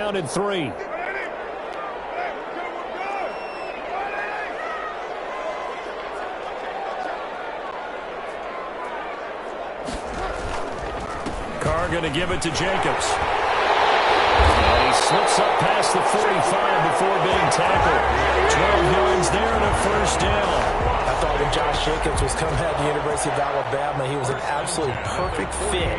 down and 3. Carr going to give it to Jacobs. And he slips up past the 45 before being tackled. 12 yards there and a first down. I thought when Josh Jacobs was coming out of the University of Alabama, he was an absolute perfect fit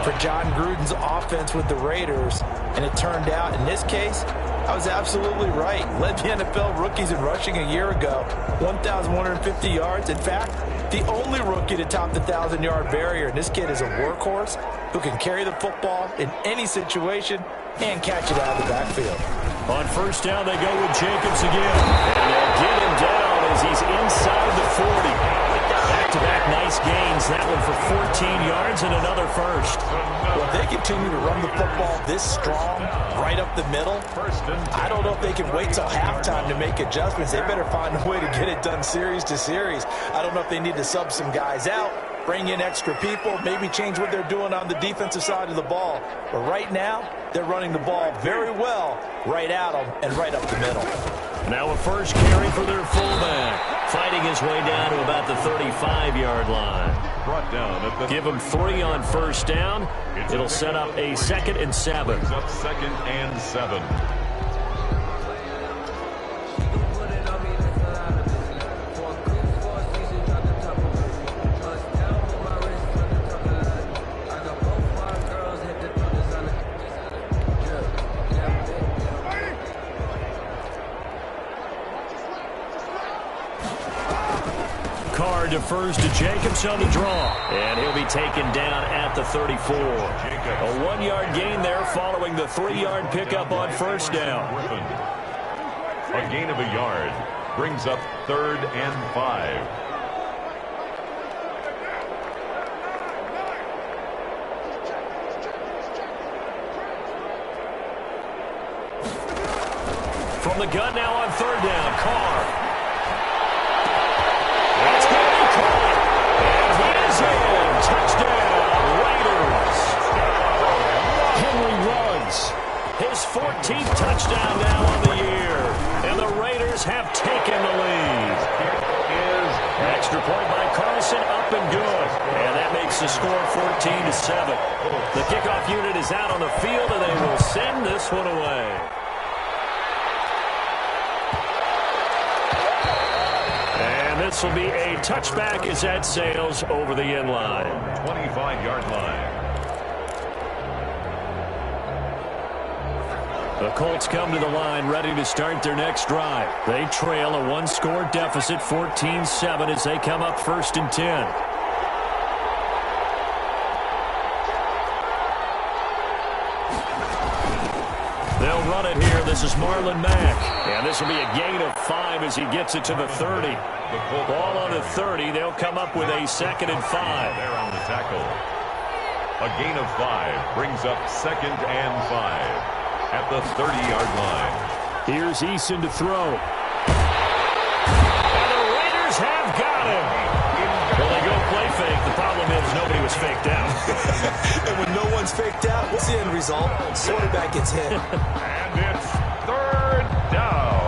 for John Gruden's offense with the Raiders. And it turned out, in this case, I was absolutely right. Led the NFL rookies in rushing a year ago, 1,150 yards. In fact, the only rookie to top the 1,000-yard barrier. And this kid is a workhorse who can carry the football in any situation and catch it out of the backfield. On first down, they go with Jacobs again. And they'll get him down as he's inside the 40. Back-to-back nice gains. That one for 14 yards and another first. Well, if they continue to run the football this strong, right up the middle, I don't know if they can wait till halftime to make adjustments. They better find a way to get it done series to series. I don't know if they need to sub some guys out, bring in extra people, maybe change what they're doing on the defensive side of the ball. But right now, they're running the ball very well right at them and right up the middle. Now a first carry for their fullback, fighting his way down to about the 35-yard line. Brought down at the Give him 3 on first down. It'll set up a 2nd and 7. Up 2nd and 7. Defers to Jacobs on the draw, and he'll be taken down at the 34. A 1-yard gain there following the 3-yard pickup on first down. A gain of a yard brings up 3rd and 5. From the gun now on 3rd down, Carr. Touchdown, Raiders. Henry Ruggs, his 14th touchdown now on the year. And the Raiders have taken the lead. Extra point by Carson, up and good. And that makes the score 14-7. The kickoff unit is out on the field, and they will send this one away. This will be a touchback as that sails over the end line. 25-yard line. The Colts come to the line ready to start their next drive. They trail a 1-score deficit, 14-7, as they come up 1st and 10. They'll run it here. This is Marlon Mack. And this will be a gain of 5 as he gets it to the 30. Ball on the 30. They'll come up with a 2nd and 5. There on the tackle. A gain of 5 brings up 2nd and 5 at the 30-yard line. Here's Eason to throw. And the Raiders have got him. Well, they go play fake. The problem is nobody was faked out. And when no one's faked out, what's the end result? Quarterback gets hit. And it's 3rd down.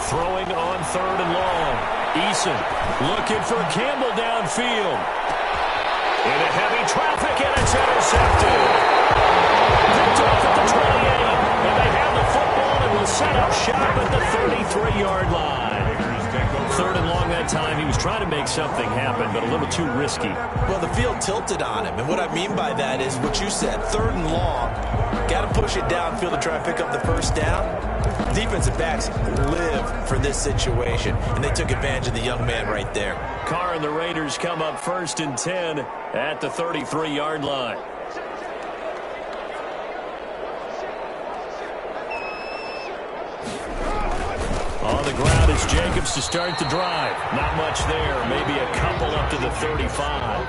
Throwing on 3rd and long. Eason looking for Campbell downfield. Into heavy traffic, and it's intercepted. Picked off at the 28, and they have the football and will set up shop at the 33-yard line. 3rd and long that time. He was trying to make something happen, but a little too risky. Well, the field tilted on him, and what I mean by that is what you said, 3rd and long. Got to push it downfield to try and pick up the first down. Defensive backs live for this situation, and they took advantage of the young man right there. Carr and the Raiders come up 1st and 10 at the 33-yard line. On the ground is Jacobs to start the drive. Not much there. Maybe a couple up to the 35.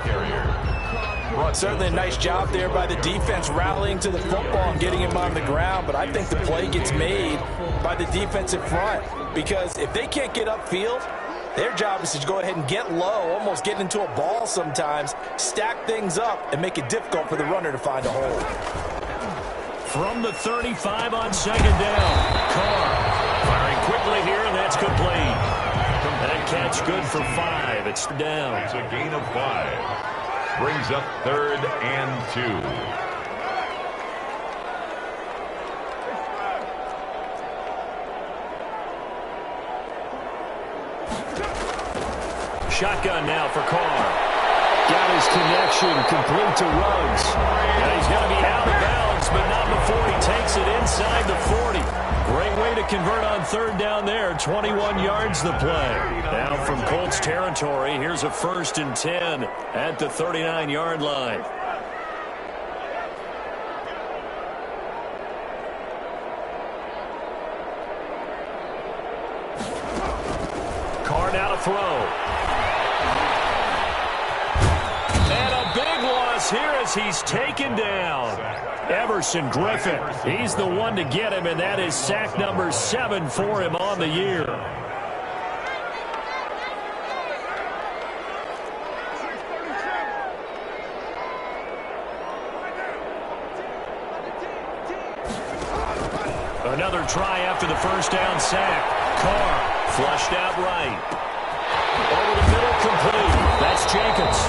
Certainly a nice job there by the defense rallying to the football and getting him on the ground, but I think the play gets made by the defensive front because if they can't get upfield, their job is to go ahead and get low, almost get into a ball sometimes, stack things up, and make it difficult for the runner to find a hole. From the 35 on second down, Carr firing quickly here, and that's complete. That catch good for 5. It's down. It's a gain of 5. Brings up 3rd and 2. Shotgun now for Carr. Got his connection complete to Ruggs. And he's going to be out of bounds, but not before he takes it inside the 40. Great way to convert on 3rd down there. 21 yards the play. Now from Colts territory, here's a 1st and 10 at the 39-yard line. Carr now to throw. And a big loss here as he's taken down. Everson Griffin, he's the one to get him, and that is sack number 7 for him on the year. Another try after the 1st down sack. Carr flushed out right. Over the middle, complete. That's Jenkins.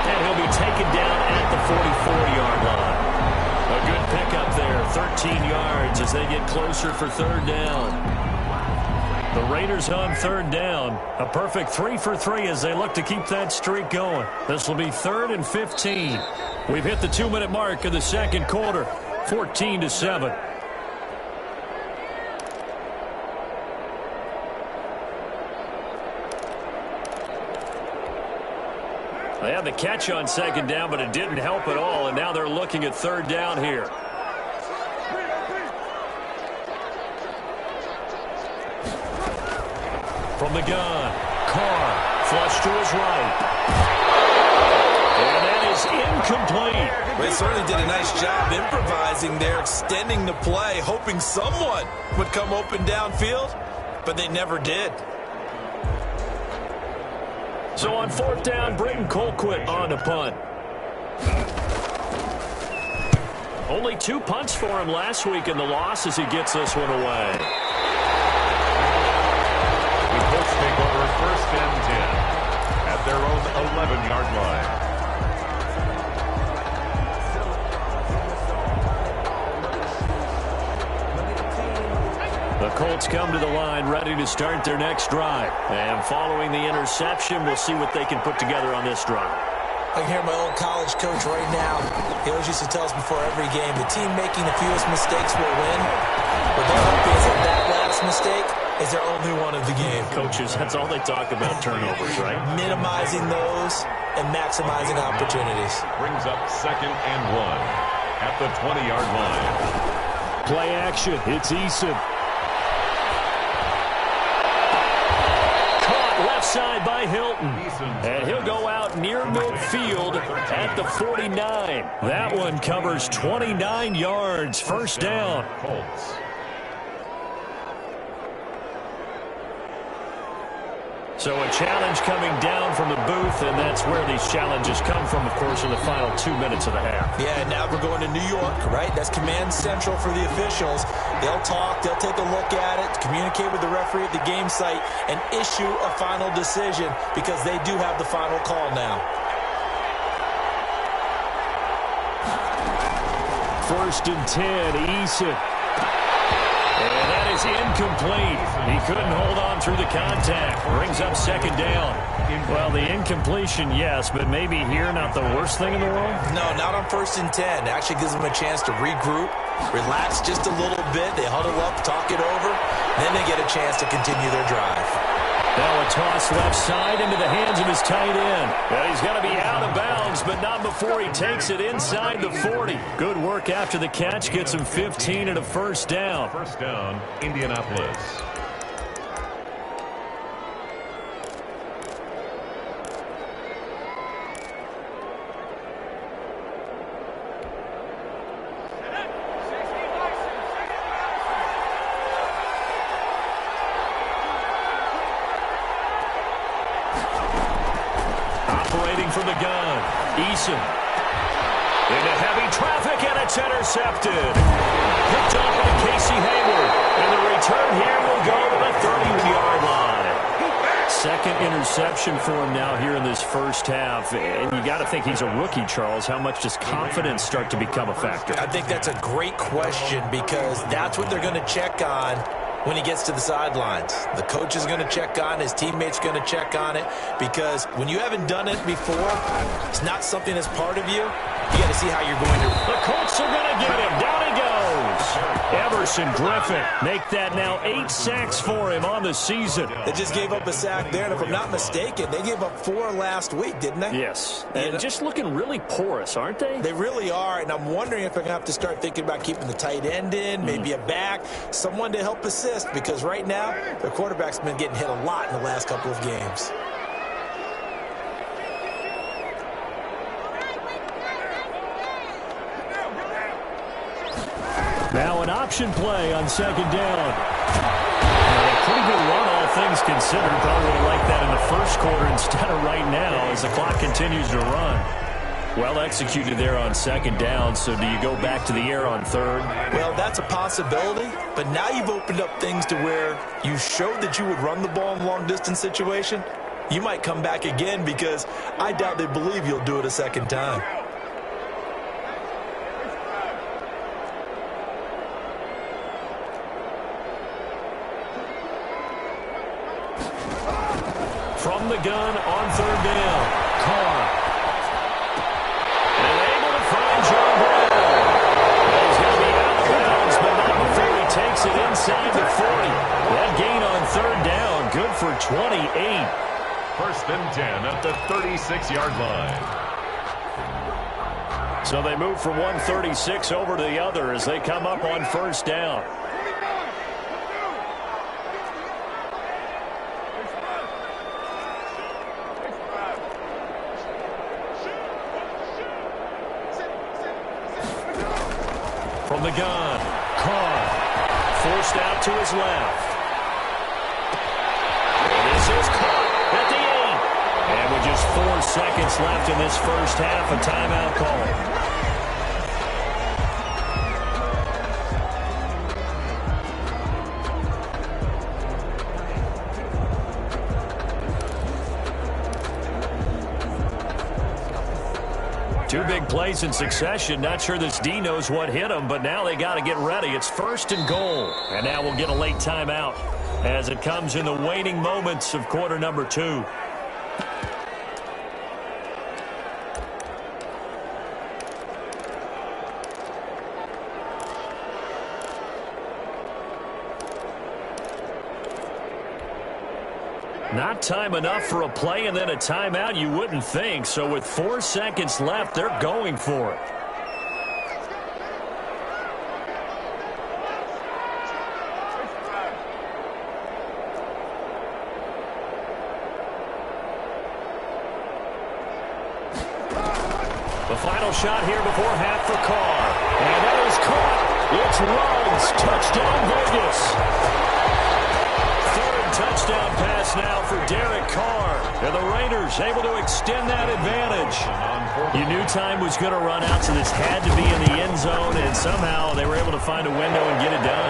And he'll be taken down at the 44-yard line. A good pickup there, 13 yards as they get closer for 3rd down. The Raiders on 3rd down. A perfect 3 for 3 as they look to keep that streak going. This will be 3rd and 15. We've hit the 2-minute mark of the 2nd quarter, 14-7. They had the catch on 2nd down, but it didn't help at all, and now they're looking at 3rd down here. From the gun, Carr, flush to his right. And that is incomplete. They certainly did a nice job improvising there, extending the play, hoping someone would come open downfield, but they never did. So on 4th down, Britton Colquitt on the punt. Only 2 punts for him last week in the loss as he gets this one away. The Colts take over 1st and 10 at their own 11-yard line. The Colts come to the line ready to start their next drive. And following the interception, we'll see what they can put together on this drive. I can hear my old college coach right now. He always used to tell us before every game, the team making the fewest mistakes will win. But their hope is that last mistake is their only one of the game. Coaches, that's all they talk about, turnovers, right? Minimizing those and maximizing opportunities. Brings up 2nd and 1 at the 20-yard line. Play action. It's Eason. Left side by Hilton. And he'll go out near midfield at the 49. That one covers 29 yards. 1st down. Colts. So a challenge coming down from the booth, and that's where these challenges come from, of course, in the final 2 minutes of the half. Yeah, now we're going to New York, right? That's command central for the officials. They'll talk, they'll take a look at it, communicate with the referee at the game site, and issue a final decision because they do have the final call now. 1st and 10, Eason. And that is incomplete. He couldn't hold on through the contact. Brings up 2nd down. Well, the incompletion, yes, but maybe here not the worst thing in the world? No, not on 1st and 10. It actually gives them a chance to regroup, relax just a little bit. They huddle up, talk it over, then they get a chance to continue their drive. Now a toss left side into the hands of his tight end. And he's going to be out of bounds, but not before he takes it inside the 40. Good work after the catch. Gets him 15 and a 1st down. 1st down, Indianapolis. Eason. Into heavy traffic, and it's intercepted. Picked up by Casey Hayward. And the return here will go to the 30-yard line. Second interception for him now here in this first half. And you got to think he's a rookie, Charles. How much does confidence start to become a factor? I think that's a great question because that's what they're going to check on when he gets to the sidelines. The coach is going to check on it. His teammates going to check on it because when you haven't done it before, it's not something that's part of you. You got to see how you're going to. The Colts are going to get him. Down he goes. Everson Griffin make that now 8 sacks for him on the season. They just gave up a sack there, and if I'm not mistaken, they gave up 4 last week, didn't they? Yes. And just looking really porous, aren't they? They really are, and I'm wondering if they're going to have to start thinking about keeping the tight end in, maybe a back, someone to help assist, because right now, their quarterback's been getting hit a lot in the last couple of games. Now an option play on second down. A pretty good run, all things considered. Probably would have liked that in the first quarter instead of right now as the clock continues to run. Well executed there on second down, so do you go back to the air on third? Well, that's a possibility, but now you've opened up things to where you showed that you would run the ball in a long-distance situation. You might come back again because I doubt they believe you'll do it a second time. From the gun on third down, Carr. And able to find John Brown. He's going to be out of bounds, but not before he takes it inside the 40. That gain on third down, good for 28. First and 10 at the 36-yard line. So they move from 136 over to the other as they come up on first down. From the gun, Carr forced out to his left. And this is caught at the 8. And with just 4 seconds left in this first half, a timeout call. Two big plays in succession. Not sure this D knows what hit him, but now they got to get ready. It's first and goal. And now we'll get a late timeout as it comes in the waning moments of quarter number 2. Not time enough for a play and then a timeout, you wouldn't think. So with 4 seconds left, they're going for it. The final shot here before half for Carr. And that is caught. It's Ruggs. Touchdown, Vegas. Touchdown pass now for Derek Carr. And the Raiders able to extend that advantage. You knew time was going to run out, so this had to be in the end zone, and somehow they were able to find a window and get it done.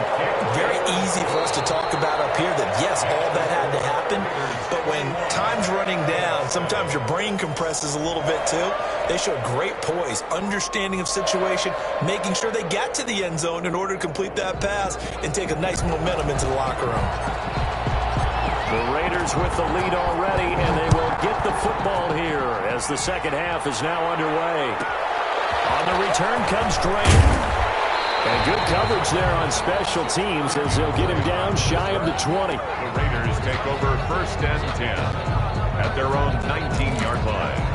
Very easy for us to talk about up here that, yes, all that had to happen, but when time's running down, sometimes your brain compresses a little bit too. They showed great poise, understanding of situation, making sure they got to the end zone in order to complete that pass and take a nice momentum into the locker room. The Raiders with the lead already, and they will get the football here as the second half is now underway. On the return comes Drake. And good coverage there on special teams as they'll get him down shy of the 20. The Raiders take over first and 10 at their own 19-yard line.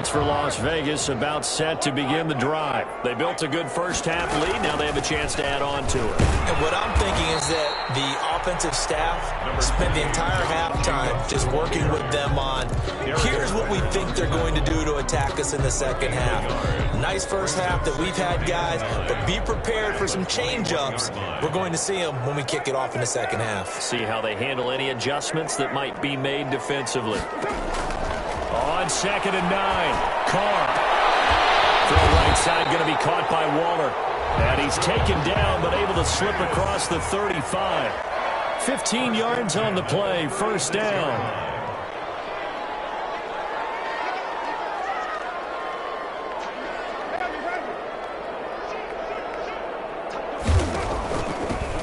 points for Las Vegas, about set to begin the drive. They built a good first-half lead. Now they have a chance to add on to it. And what I'm thinking is that the offensive staff spent the entire halftime just working with them on, here's what we think they're going to do to attack us in the second half. Nice first half that we've had, guys, but be prepared for some change-ups. We're going to see them when we kick it off in the second half. See how they handle any adjustments that might be made defensively. On 2nd and 9, Carr. From the right side, going to be caught by Waller. And he's taken down, but able to slip across the 35. 15 yards on the play, first down.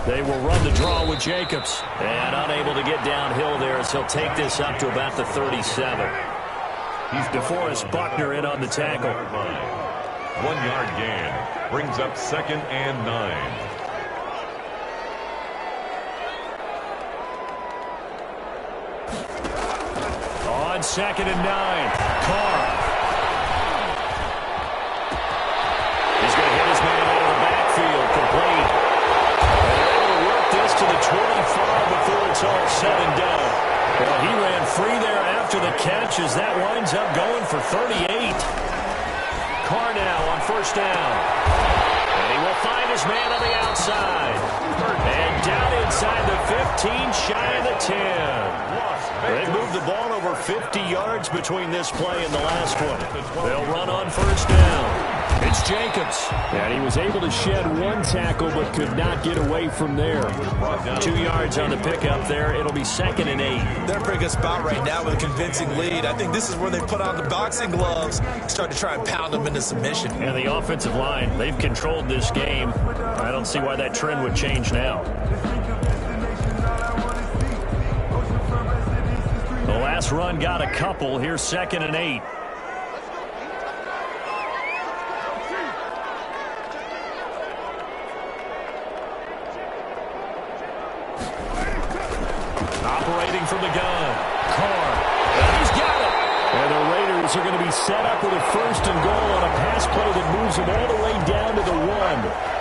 They will run the draw with Jacobs. And unable to get downhill there as he'll take this up to about the 37. DeForest Buckner in on the tackle. 1 yard gain. Brings up 2nd and 9. On 2nd and 9, Carr. He's going to hit his man out of the backfield, complete. And they're able to work this to the 25 before it's all said and done. Well, he ran free there after the catch as that winds up going for 38. Carr now on first down. And he will find his man on the outside. And down inside the 15, shy of the 10. They moved the ball over 50 yards between this play and the last one. They'll run on first down. It's Jacobs. And he was able to shed one tackle but could not get away from there. 2 yards on the pickup there. It'll be 2nd and 8. They're in a pretty good spot right now with a convincing lead. I think this is where they put on the boxing gloves, start to try and pound them into submission. And the offensive line, they've controlled this game. I don't see why that trend would change now. The last run got a couple. Here's 2nd and 8. Operating from the gun. Carr. And he's got it. And the Raiders are going to be set up with a 1st and goal on a pass play that moves them all the way down to the 1.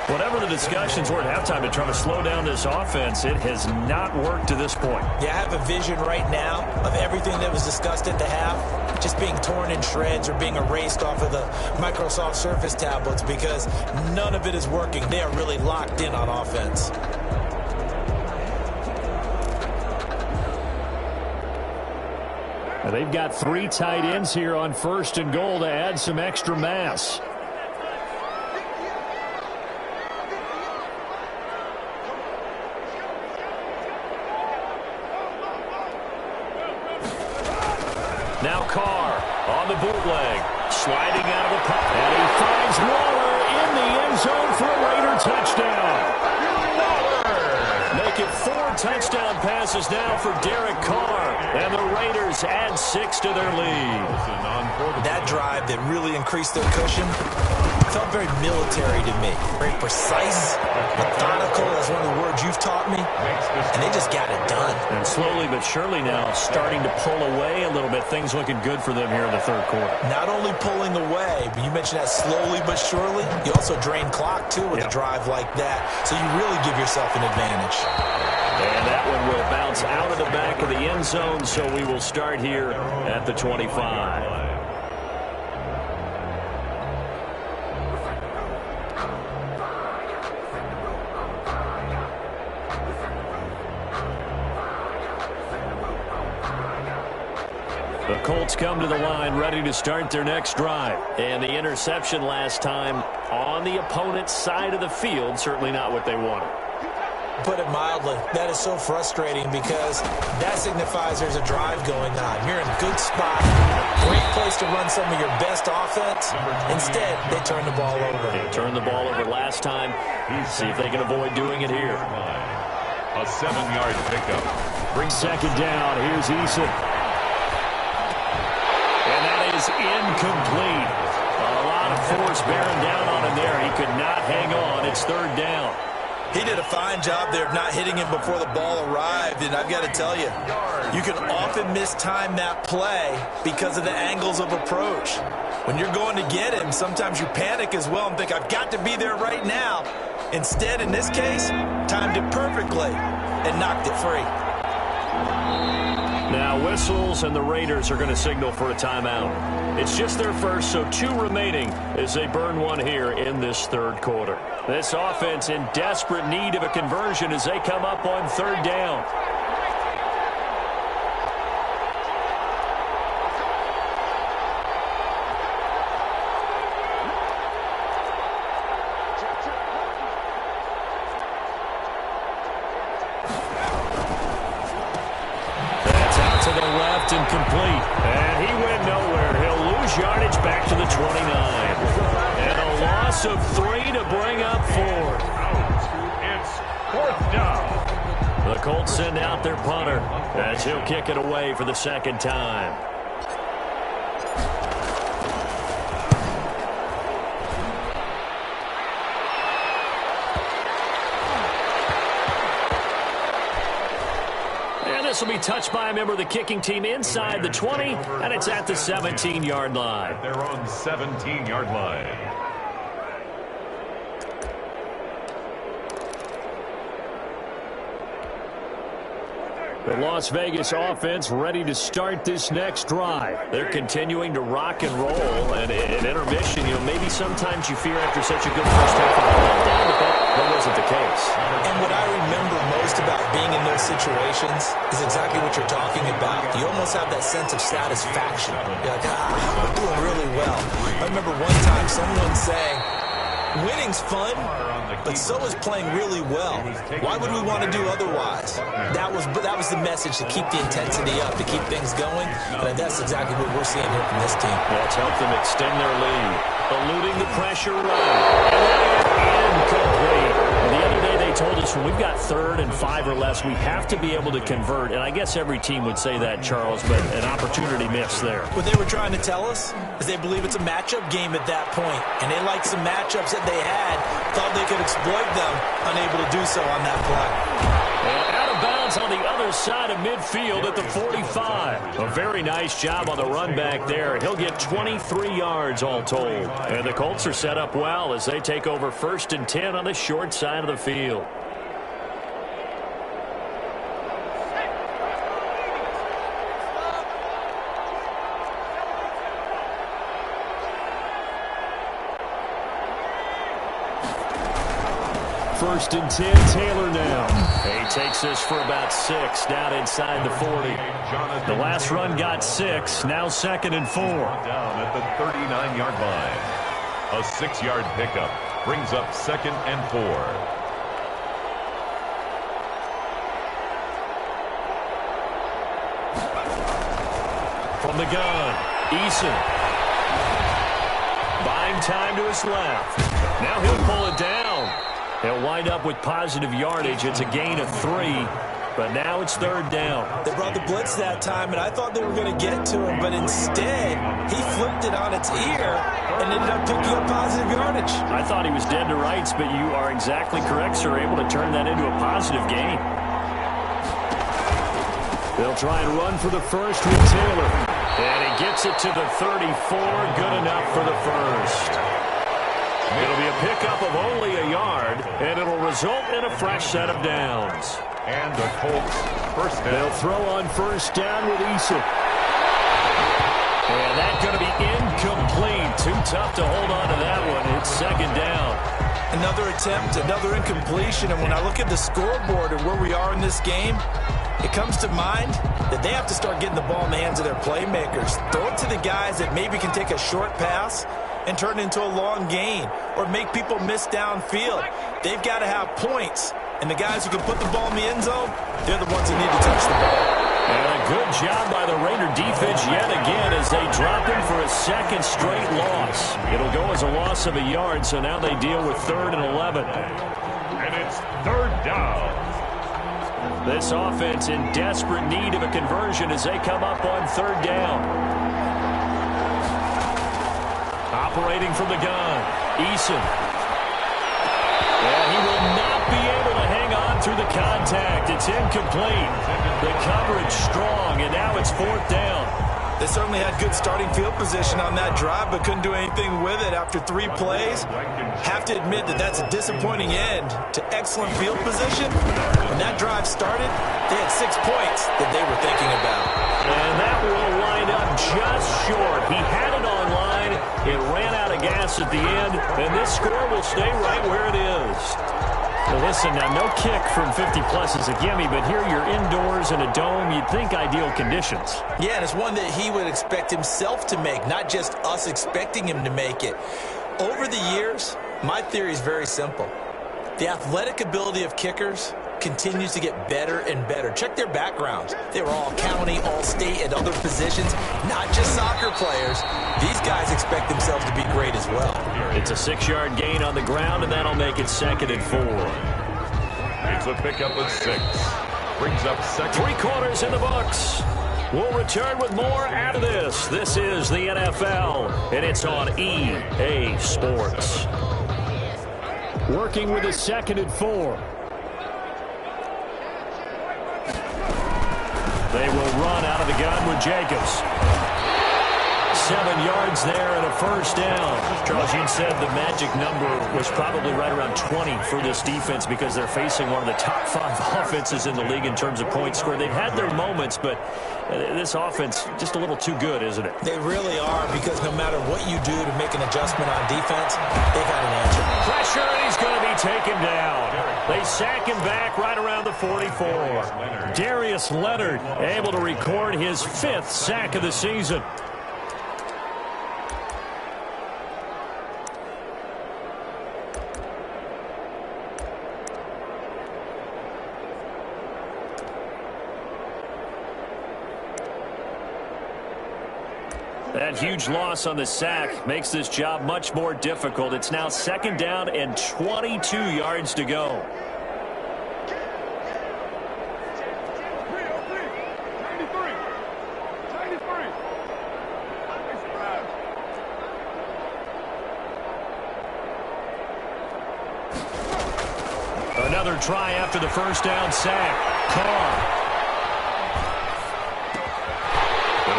Whatever the discussions were at halftime to try to slow down this offense, it has not worked to this point. Yeah, I have a vision right now of everything that was discussed at the half just being torn in shreds or being erased off of the Microsoft Surface tablets because none of it is working. They are really locked in on offense. Now they've got 3 tight ends here on 1st and goal to add some extra mass. Now Carr on the bootleg, sliding out of the pocket. And he finds Waller in the end zone for a Raider touchdown. Make it 4 touchdown passes now for Derek Carr. And the Raiders add 6 to their lead. That drive that really increased their cushion felt very military to me. Very precise, methodical, that's one of the words you've taught me. And they just got it done. And slowly but surely now starting to pull away a little bit. Things looking good for them here in the 3rd quarter. Not only pulling away, but you mentioned that slowly but surely. You also drain clock, too, with a drive like that. So you really give yourself an advantage. And that one will bounce out of the back of the end zone, so we will start here at the 25. The Colts come to the line ready to start their next drive. And the interception last time on the opponent's side of the field, certainly not what they wanted. Put it mildly, that is so frustrating because that signifies there's a drive going on. You're in a good spot, great place to run some of your best offense. Instead, they turn the ball over. They turned the ball over last time. See if they can avoid doing it here. A 7-yard pickup. Bring 2nd down. Here's Eason. And that is incomplete. A lot of force bearing down on him there. He could not hang on. It's 3rd down. He did a fine job there of not hitting him before the ball arrived, and I've got to tell you, you can often mistime that play because of the angles of approach. When you're going to get him, sometimes you panic as well and think, I've got to be there right now. Instead, in this case, timed it perfectly and knocked it free. Now whistles, and the Raiders are going to signal for a timeout. It's just their first, so 2 remaining as they burn one here in this third quarter. This offense in desperate need of a conversion as they come up on 3rd down. Incomplete. And he went nowhere. He'll lose yardage back to the 29. And a loss of 3 to bring up 4. It's 4th down. The Colts send out their punter as he'll kick it away for the 2nd time. This will be touched by a member of the kicking team inside the 20, and it's at the 17-yard line. They're on 17-yard line. The Las Vegas offense ready to start this next drive. They're continuing to rock and roll, and in intermission, maybe sometimes you fear after such a good first half of a letdown, but that wasn't the case. And what I remember most about being in those situations is exactly what you're talking about. You almost have that sense of satisfaction. You're like, we're doing really well. I remember one time someone saying, winning's fun, but so is playing really well. Why would we want to do otherwise? That was the message, to keep the intensity up, to keep things going. And that's exactly what we're seeing here from this team. That's helped them extend their lead, eluding the pressure run. And incomplete. The other day they told us when we've got 3rd and 5 or less, we have to be able to convert. And I guess every team would say that, Charles, but an opportunity missed there. What they were trying to tell us is they believe it's a matchup game at that point, and they liked some matchups that they had, thought they could exploit them, unable to do so on that play. And out of bounds on the other side of midfield at the 45. A very nice job on the run back there. He'll get 23 yards all told. And the Colts are set up well as they take over 1st and 10 on the short side of the field. First and 10, Taylor now. He takes this for about 6, down inside the 40. The last run got 6, now 2nd and 4. Down at the 39-yard line. A 6-yard pickup brings up 2nd and 4. From the gun, Eason. Buying time to his left. Now he'll pull it down. He'll wind up with positive yardage. It's a gain of 3, but now it's 3rd down. They brought the blitz that time, and I thought they were going to get to him, but instead, he flipped it on its ear and ended up picking up positive yardage. I thought he was dead to rights, but you are exactly correct, sir. Able to turn that into a positive gain. They'll try and run for the first with Taylor. And he gets it to the 34. Good enough for the first. It'll be a pickup of only a yard, and it'll result in a fresh set of downs. And the Colts first down. They'll throw on 1st down with Eason. And that's going to be incomplete. Too tough to hold on to that one. It's 2nd down. Another attempt, another incompletion, and when I look at the scoreboard and where we are in this game, it comes to mind that they have to start getting the ball in the hands of their playmakers. Throw it to the guys that maybe can take a short pass and turn it into a long gain or make people miss downfield. They've got to have points, and the guys who can put the ball in the end zone, they're the ones that need to touch the ball. And a good job by the Raider defense yet again as they drop him for a 2nd straight loss. It'll go as a loss of a yard, so now they deal with 3rd and 11. And it's 3rd down. This offense in desperate need of a conversion as they come up on 3rd down. Operating from the gun, Eason. And he will not be able through the contact. It's incomplete. The coverage strong, and now it's fourth down. They certainly had good starting field position on that drive, but couldn't do anything with it after 3 plays. Have to admit that that's a disappointing end to excellent field position. When that drive started, they had 6 points that they were thinking about. And that will wind up just short. He had it on line. It ran out of gas at the end, and this score will stay right where it is. Well, listen, now no kick from 50-plus is a gimme, but here you're indoors in a dome. You'd think ideal conditions. Yeah, and it's one that he would expect himself to make, not just us expecting him to make it. Over the years, my theory is very simple. The athletic ability of kickers continues to get better and better. Check their backgrounds. They were all county, all state, at other positions, not just soccer players. These guys expect themselves to be great as well. It's a 6-yard gain on the ground, and that'll make it 2nd and 4. It's a pickup of 6. Brings up second. 3 quarters in the books. We'll return with more out of this. This is the NFL, and it's on EA Sports. Working with a 2nd and 4. They will run out of the gun with Jacobs. 7 yards there and a first down. Charles, you said the magic number was probably right around 20 for this defense because they're facing one of the top 5 offenses in the league in terms of points scored. They've had their moments, but this offense just a little too good, isn't it? They really are, because no matter what you do to make an adjustment on defense, they've had an answer. Pressure, and he's going to be taken down. They sack him back right around the 44. Darius Leonard able to record his 5th sack of the season. That huge loss on the sack makes this job much more difficult. It's now 2nd down and 22 yards to go. Another try after the first down sack. Carr.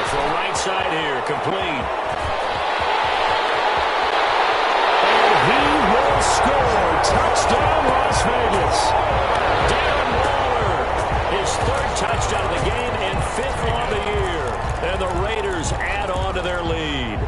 Throw right side here, complete. And he will score. Touchdown, Las Vegas. Darren Waller, his 3rd touchdown of the game and 5th on the year. And the Raiders add on to their lead.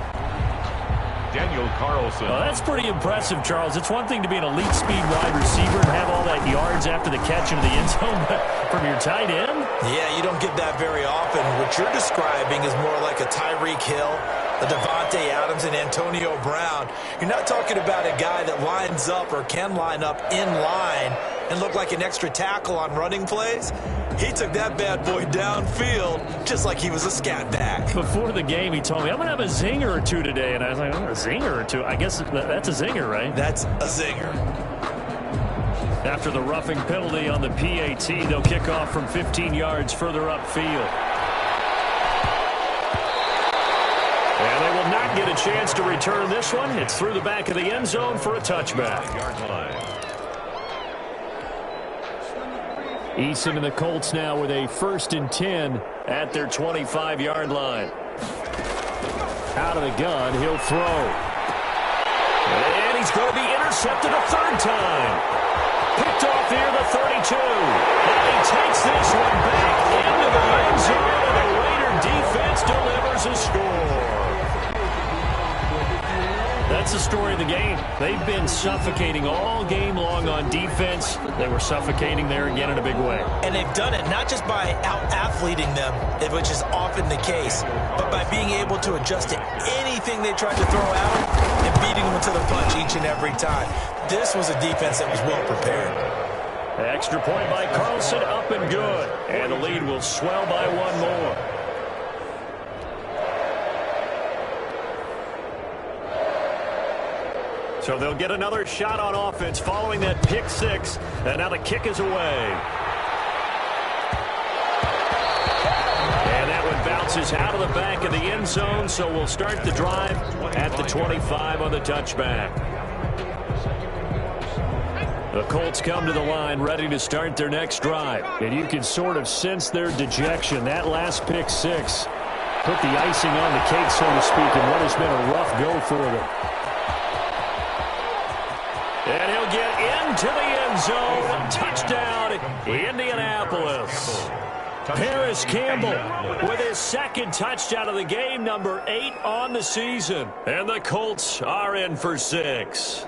Daniel Carlson. Well, that's pretty impressive, Charles. It's one thing to be an elite speed wide receiver and have all that yards after the catch into the end zone, but from your tight end? Yeah, you don't get that very often. What you're describing is more like a Tyreek Hill, a Devontae Adams, and Antonio Brown. You're not talking about a guy that lines up or can line up in line and look like an extra tackle on running plays. He took that bad boy downfield just like he was a scat back. Before the game, he told me, I'm going to have a zinger or two today. And I was like, oh, a zinger or two? I guess that's a zinger, right? That's a zinger. After the roughing penalty on the PAT, they'll kick off from 15 yards further upfield. And they will not get a chance to return this one. It's through the back of the end zone for a touchback. Eason and the Colts now with a 1st and 10 at their 25-yard line. Out of the gun, he'll throw. And he's going to be intercepted a 3rd time. Picked off here, the 32. And he takes this one back into the end zone, and the Raider defense delivers a score. That's the story of the game. They've been suffocating all game long on defense. They were suffocating there again in a big way. And they've done it not just by out-athleting them, which is often the case, but by being able to adjust to anything they tried to throw at them and beating them to the punch each and every time. This was a defense that was well prepared. Extra point by Carlson, up and good. And the lead will swell by 1 more. So they'll get another shot on offense following that pick 6. And now the kick is away. And that one bounces out of the back of the end zone. So we'll start the drive at the 25 on the touchback. The Colts come to the line ready to start their next drive. And you can sort of sense their dejection. That last pick six put the icing on the cake, so to speak, in what has been a rough go for them. And he'll get into the end zone. Touchdown, Indianapolis. Paris Campbell with his second touchdown of the game, number 8 on the season. And the Colts are in for 6.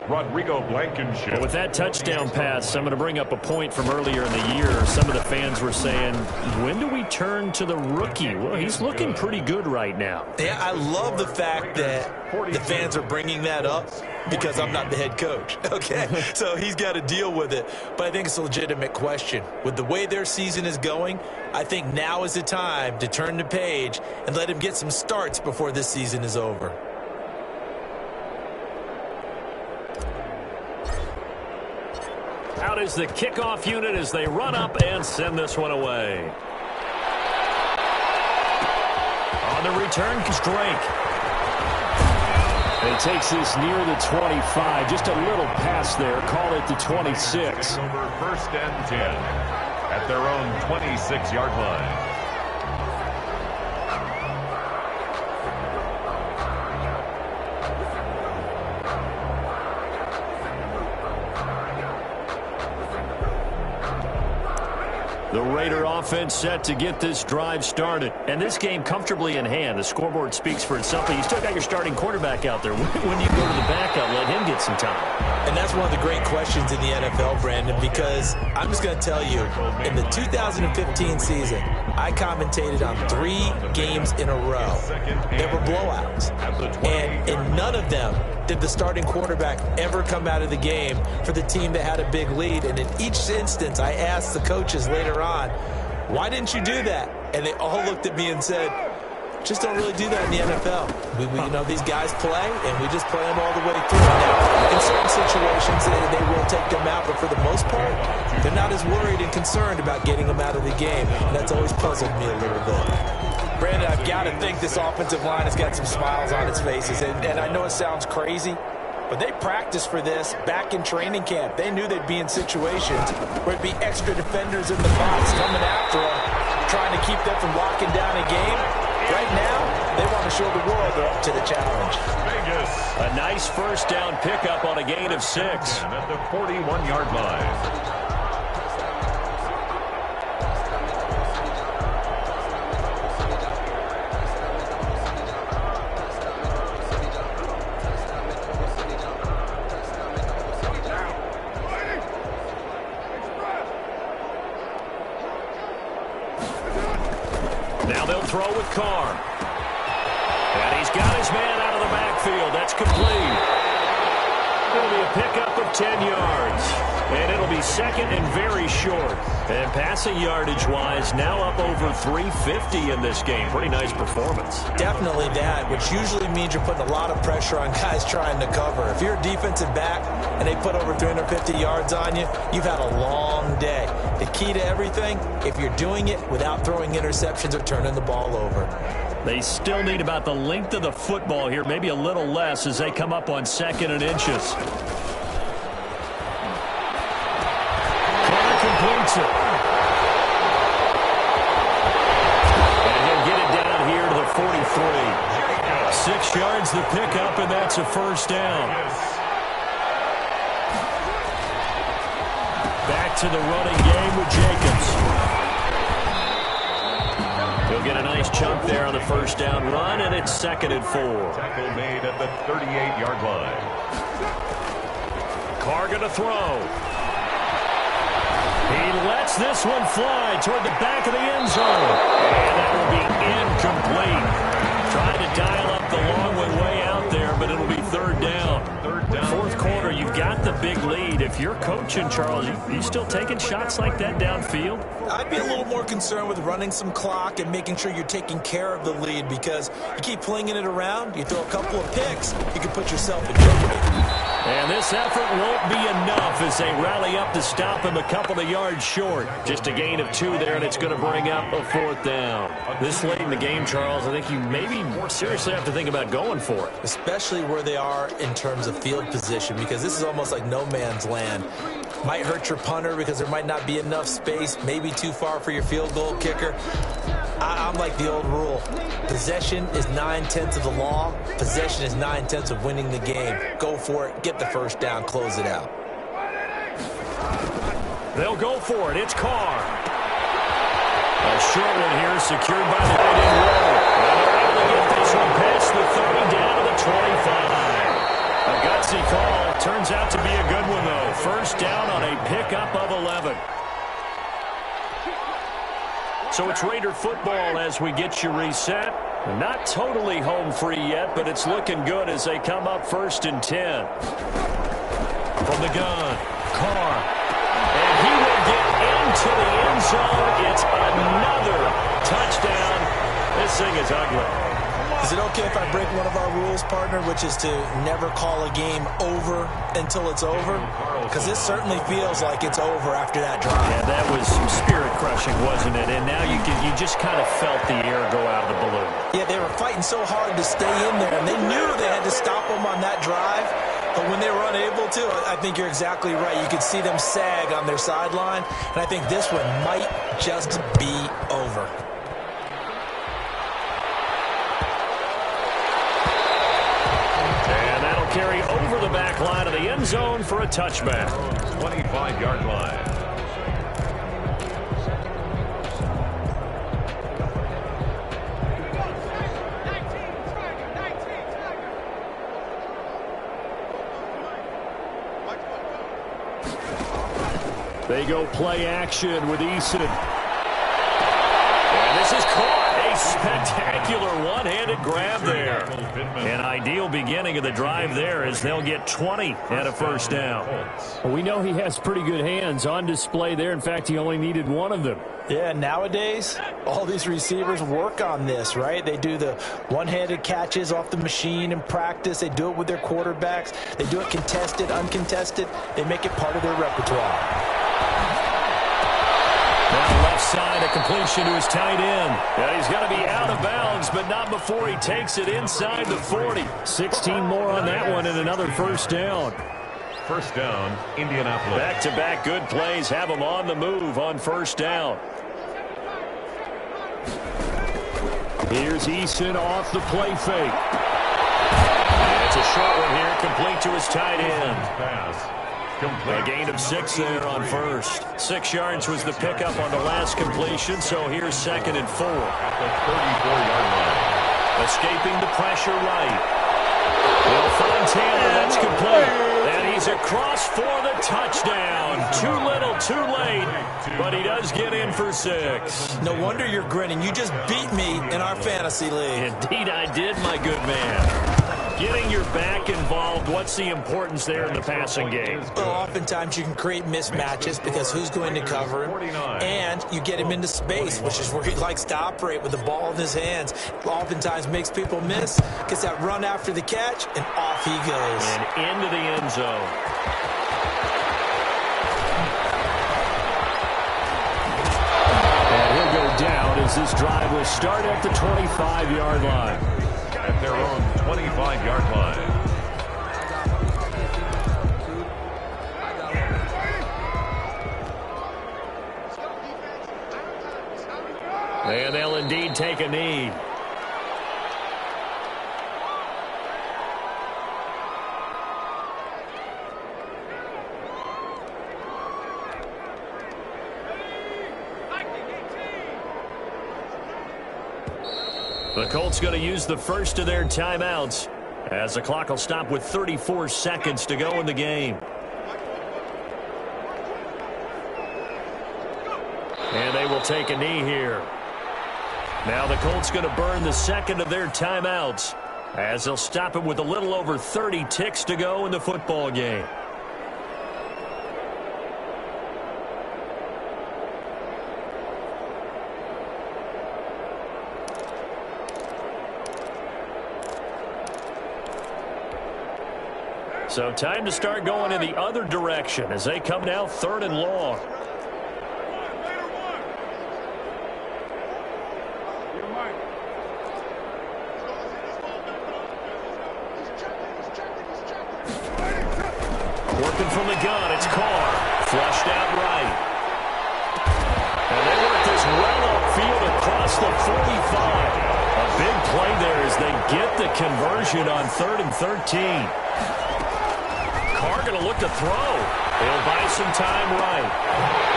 Rodrigo Blankenship. Well, with that touchdown pass, I'm going to bring up a point from earlier in the year. Some of the fans were saying, when do we turn to the rookie? Well, he's looking pretty good right now. Yeah, I love the fact that the fans are bringing that up because I'm not the head coach, okay? So he's got to deal with it. But I think it's a legitimate question. With the way their season is going, I think now is the time to turn the page and let him get some starts before this season is over. Out is the kickoff unit as they run up and send this one away. On the return, Drake. He takes this near the 25. Just a little pass there. Call it the 26. Over 1st and 10 at their own 26-yard line. The Raider offense set to get this drive started. And this game comfortably in hand. The scoreboard speaks for itself. But you still got your starting quarterback out there. When you go to the backup, let him get some time. And that's one of the great questions in the NFL, Brandon, because I'm just going to tell you, in the 2015 season, I commentated on 3 games in a row. There were blowouts. And in none of them did the starting quarterback ever come out of the game for the team that had a big lead. And in each instance, I asked the coaches later on, why didn't you do that? And they all looked at me and said, just don't really do that in the NFL. We you know, these guys play, and we just play them all the way through. Now, in certain situations, they will take them out, but for the most part, they're not as worried and concerned about getting them out of the game. And that's always puzzled me a little bit. Brandon, I've got to think this offensive line has got some smiles on its faces, and I know it sounds crazy, but they practiced for this back in training camp. They knew they'd be in situations where it'd be extra defenders in the box coming after them, trying to keep them from locking down a game. Right now, they want to show the world they're up to the challenge. Vegas. A nice first down pickup on a gain of 6. And at the 41-yard line. Now they'll throw with Carr. And he's got his man out of the backfield. That's complete. It'll be a pickup of 10 yards. And it'll be second and very short. And passing yardage-wise, now up over 350 in this game. Pretty nice performance. Definitely that, which usually means you're putting a lot of pressure on guys trying to cover. If you're a defensive back and they put over 350 yards on you, you've had a long day. The key to everything, if you're doing it without throwing interceptions or turning the ball over. They still need about the length of the football here, maybe a little less as they come up on 2nd and inches. Carr completes it. And he'll get it down here to the 43. 6 yards the pickup, and that's a first down. Back to the running game with Jacobs. He'll get a nice chunk there on the first down run, and it's 2nd and 4. Tackle made at the 38-yard line. Carr going to throw. He lets this one fly toward the back of the end zone. And that will be incomplete. Trying to dial up the long way out there, but it'll be 3rd down. 4th quarter, you've got the big lead. If you're coaching, Charles, you still taking shots like that downfield? I'd be a little more concerned with running some clock and making sure you're taking care of the lead, because you keep flinging it around, you throw a couple of picks, you can put yourself in jeopardy. And this effort won't be enough as they rally up to stop him a couple of yards short. Just a gain of 2 there, and it's going to bring up a 4th down. This late in the game, Charles, I think you maybe more seriously have to think about going for it. Especially where they are in terms of field position, because this is almost like no man's land. Might hurt your punter because there might not be enough space, maybe too far for your field goal kicker. I'm like the old rule. Possession is 9/10 of the law. Possession is 9/10 of winning the game. Go for it. Get the first down. Close it out. They'll go for it. It's Carr. A short one here secured by the tight end roll. And they're able to get this one past the 30 down to the 25. A gutsy call. Turns out to be a good one, though. First down on a pickup of 11. So it's Raider football as we get you reset. Not totally home free yet, but it's looking good as they come up 1st and 10. From the gun, Carr. And he will get into the end zone. It's another touchdown. This thing is ugly. Is it okay if I break one of our rules, partner, which is to never call a game over until it's over? Because this certainly feels like it's over after that drive. Yeah, that was spirit-crushing, wasn't it? And now you just kind of felt the air go out of the balloon. Yeah, they were fighting so hard to stay in there, and they knew they had to stop them on that drive. But when they were unable to, I think you're exactly right. You could see them sag on their sideline, and I think this one might just be over. Carry over the back line of the end zone for a touchback. 25-yard line. They go play action with Eason. And this is caught. A spectacular one-handed grab there. An ideal beginning of the drive there as they'll get 20 and a first down. Well, we know he has pretty good hands on display there. In fact, he only needed one of them. Yeah, nowadays, all these receivers work on this, right? They do the one-handed catches off the machine in practice. They do it with their quarterbacks. They do it contested, uncontested. They make it part of their repertoire. Down the left side, a completion to his tight end. And he's going to be out of bounds, but not before he takes it inside the 40. 16 more on that one and another first down. First down, Indianapolis. Back-to-back good plays have him on the move on first down. Here's Eason off the play fake. And it's a short one here, complete to his tight end. Pass. A gain of 6 there on first. 6 yards was the pickup on the last completion, so here's 2nd and 4. At the 34-yard line. Escaping the pressure right. Will find Taylor, that's complete. And he's across for the touchdown. Too little, too late, but he does get in for 6. No wonder you're grinning. You just beat me in our fantasy league. Indeed I did, my good man. Getting your back involved, what's the importance there in the passing game? Well, oftentimes you can create mismatches because who's going to cover him, and you get him into space, which is where he likes to operate with the ball in his hands. Oftentimes makes people miss, gets that run after the catch, and off he goes. And into the end zone. And he'll go down as this drive will start at the 25-yard line. At their own 25-yard line. And they'll indeed take a knee. The Colts going to use the first of their timeouts as the clock will stop with 34 seconds to go in the game. And they will take a knee here. Now the Colts going to burn the second of their timeouts as they'll stop it with a little over 30 ticks to go in the football game. So time to start going in the other direction as they come now 3rd and long. Working from the gun, it's Carr. Flushed out right. And they work this well upfield across the 45. A big play there as they get the conversion on 3rd and 13. Carr going to look to throw. He'll buy some time right.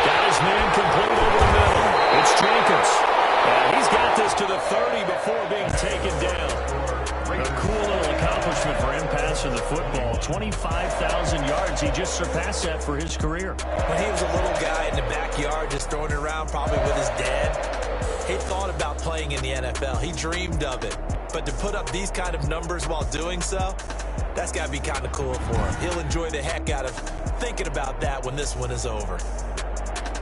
Got his man complete over the middle. It's Jenkins. And he's got this to the 30 before being taken down. A cool little accomplishment for him passing the football. 25,000 yards. He just surpassed that for his career. When he was a little guy in the backyard just throwing it around probably with his dad, he thought about playing in the NFL. He dreamed of it. But to put up these kind of numbers while doing so, that's got to be kind of cool for him. He'll enjoy the heck out of thinking about that when this one is over.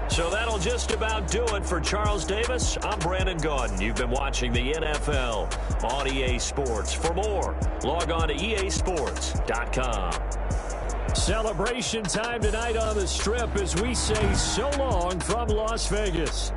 So that'll just about do it for Charles Davis. I'm Brandon Gaudin. You've been watching the NFL on EA Sports. For more, log on to easports.com. Celebration time tonight on the Strip as we say so long from Las Vegas.